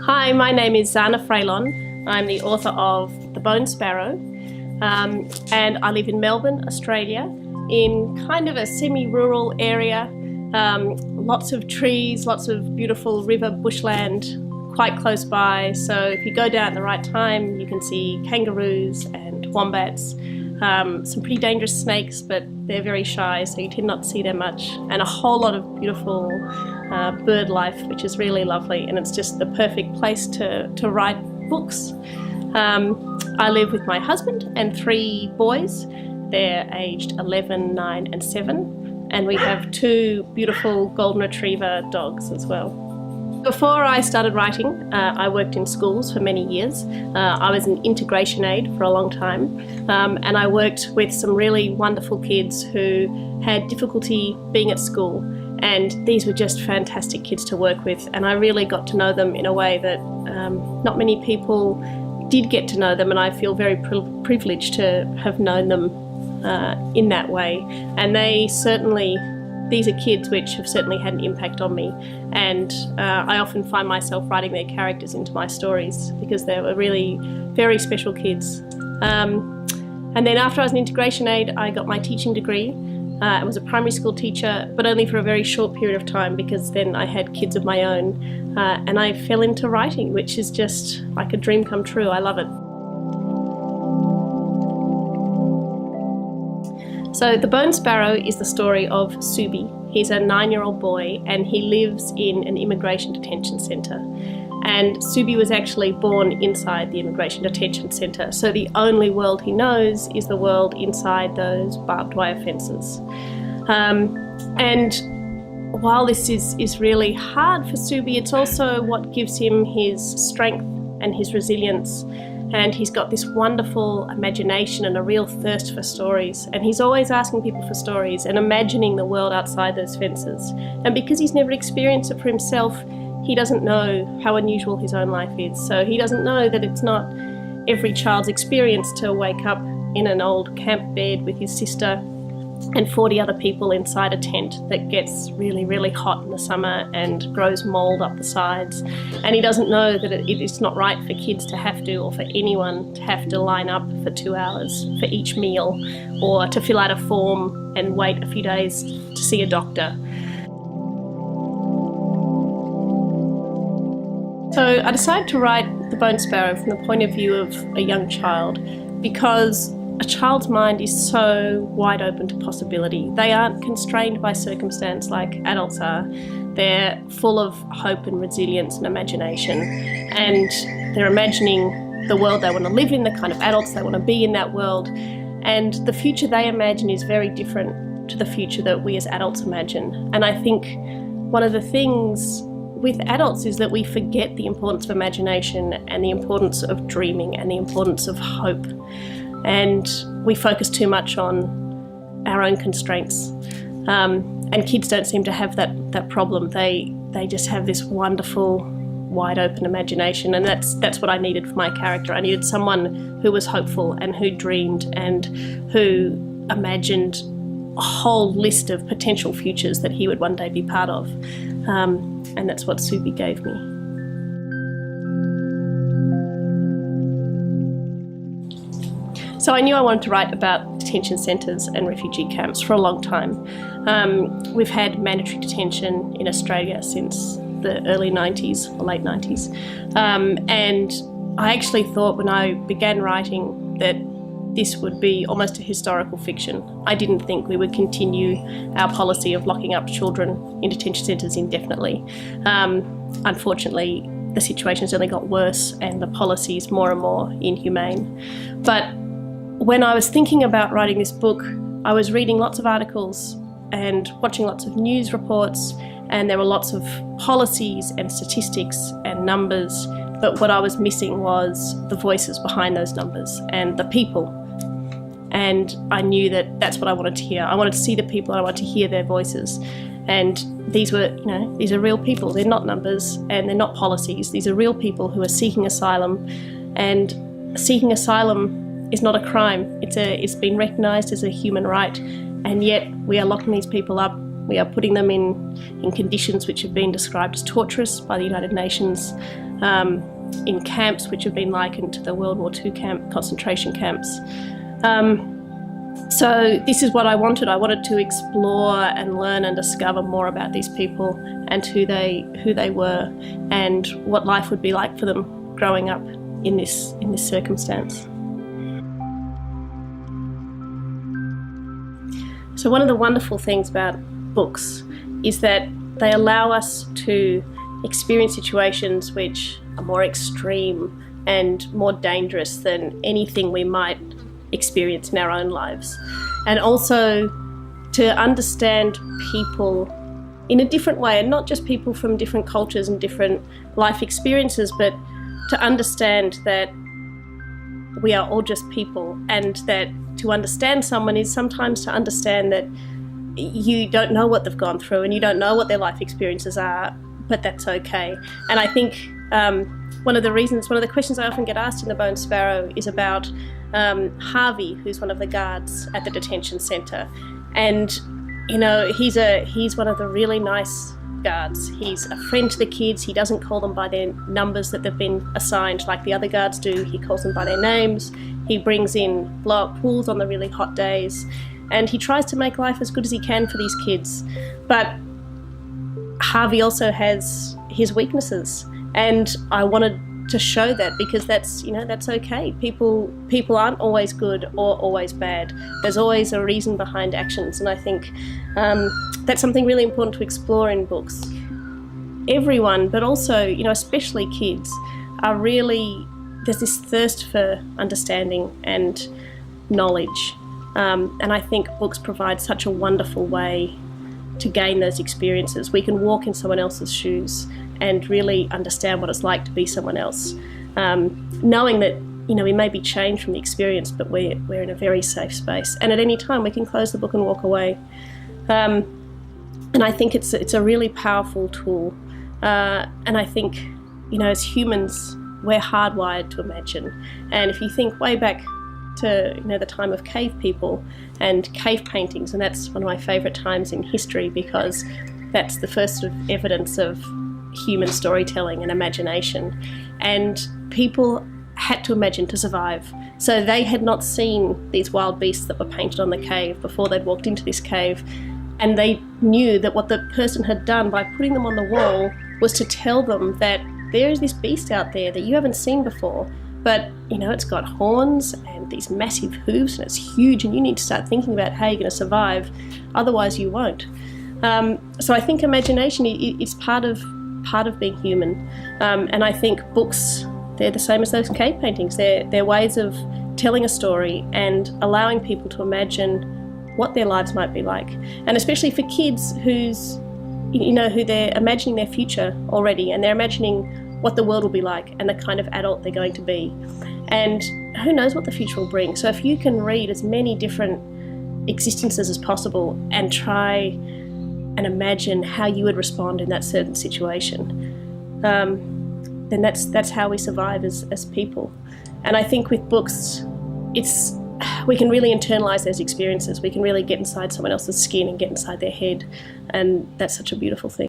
Hi, my name is Zana Fraillon. I'm the author of The Bone Sparrow, and I live in Melbourne, Australia, in kind of a semi-rural area. Lots of trees, lots of beautiful river bushland quite close by. So if you go down at the right time, you can see kangaroos and wombats, some pretty dangerous snakes, but they're very shy, so you tend not to see them much, and a whole lot of beautiful bird life, which is really lovely, and it's just the perfect place to write books. I live with my husband and 3 boys. They're aged 11, 9 and 7, and we have 2 beautiful golden retriever dogs as well. Before I started writing, I worked in schools for many years. I was an integration aide for a long time, and I worked with some really wonderful kids who had difficulty being at school, and these were just fantastic kids to work with, and I really got to know them in a way that not many people did get to know them, and I feel very privileged to have known them in that way. And these are kids which have certainly had an impact on me, and I often find myself writing their characters into my stories because they were really very special kids. And then after I was an integration aide, I got my teaching degree. I was a primary school teacher, but only for a very short period of time, because then I had kids of my own, and I fell into writing, which is just like a dream come true. I love it. So The Bone Sparrow is the story of Subi. He's a 9-year-old boy, and he lives in an immigration detention centre. And Subi was actually born inside the immigration detention centre, so the only world he knows is the world inside those barbed wire fences. And while this is really hard for Subi, it's also what gives him his strength and his resilience. And he's got this wonderful imagination and a real thirst for stories. And he's always asking people for stories and imagining the world outside those fences. And because he's never experienced it for himself, he doesn't know how unusual his own life is. So he doesn't know that it's not every child's experience to wake up in an old camp bed with his sister and 40 other people inside a tent that gets really, really hot in the summer and grows mould up the sides. And he doesn't know that it is not right for kids to have to, or for anyone to have to line up for 2 hours for each meal, or to fill out a form and wait a few days to see a doctor. So I decided to write The Bone Sparrow from the point of view of a young child, because a child's mind is so wide open to possibility. They aren't constrained by circumstance like adults are. They're full of hope and resilience and imagination, and they're imagining the world they want to live in, the kind of adults they want to be in that world. And the future they imagine is very different to the future that we as adults imagine. And I think one of the things with adults is that we forget the importance of imagination and the importance of dreaming and the importance of hope. And we focus too much on our own constraints. And kids don't seem to have that problem. They just have this wonderful, wide open imagination, and that's what I needed for my character. I needed someone who was hopeful and who dreamed and who imagined a whole list of potential futures that he would one day be part of. And that's what Subi gave me. So I knew I wanted to write about detention centres and refugee camps for a long time. We've had mandatory detention in Australia since the early 90s or late 90s. And I actually thought when I began writing that this would be almost a historical fiction. I didn't think we would continue our policy of locking up children in detention centres indefinitely. Unfortunately, the situation's only got worse and the policy's more and more inhumane. But when I was thinking about writing this book, I was reading lots of articles and watching lots of news reports, and there were lots of policies and statistics and numbers, but what I was missing was the voices behind those numbers and the people. And I knew that that's what I wanted to hear. I wanted to see the people and I wanted to hear their voices. And these are real people. They're not numbers and they're not policies. These are real people who are seeking asylum, and seeking asylum is not a crime. It's been recognised as a human right, and yet we are locking these people up We are putting them in conditions which have been described as torturous by the United Nations, in camps which have been likened to the World War II concentration camps. So this is what I wanted. I wanted to explore and learn and discover more about these people and who they were and what life would be like for them growing up in this circumstance. So one of the wonderful things about books is that they allow us to experience situations which are more extreme and more dangerous than anything we might experience in our own lives, and also to understand people in a different way, and not just people from different cultures and different life experiences, but to understand that we are all just people, and that to understand someone is sometimes to understand that you don't know what they've gone through and you don't know what their life experiences are, but that's okay. And I think one of the questions I often get asked in The Bone Sparrow is about Harvey, who's one of the guards at the detention centre. And, you know, he's one of the really nice guards. He's a friend to the kids. He doesn't call them by their numbers that they've been assigned like the other guards do. He calls them by their names. He brings in blow-up pools on the really hot days. And he tries to make life as good as he can for these kids. But Harvey also has his weaknesses. And I wanted to show that, because that's okay. People aren't always good or always bad. There's always a reason behind actions, and I think that's something really important to explore in books. Everyone, but also, especially kids, there's this thirst for understanding and knowledge, and I think books provide such a wonderful way to gain those experiences. We can walk in someone else's shoes and really understand what it's like to be someone else, knowing that we may be changed from the experience, but we're in a very safe space, and at any time we can close the book and walk away. And I think it's a really powerful tool, and I think as humans we're hardwired to imagine. And if you think way back to the time of cave people and cave paintings, and that's one of my favourite times in history, because that's the first sort of evidence of human storytelling and imagination, and people had to imagine to survive. So they had not seen these wild beasts that were painted on the cave before they'd walked into this cave, and they knew that what the person had done by putting them on the wall was to tell them that there is this beast out there that you haven't seen before, but it's got horns and these massive hooves and it's huge, and you need to start thinking about how you're going to survive, otherwise you won't. So I think imagination is part of being human, and I think books, they're the same as those cave paintings. They're ways of telling a story and allowing people to imagine what their lives might be like, and especially for kids who they're imagining their future already, and they're imagining what the world will be like and the kind of adult they're going to be, and who knows what the future will bring. So if you can read as many different existences as possible and try and imagine how you would respond in that certain situation, then that's how we survive as people. And I think with books, we can really internalise those experiences. We can really get inside someone else's skin and get inside their head, and that's such a beautiful thing.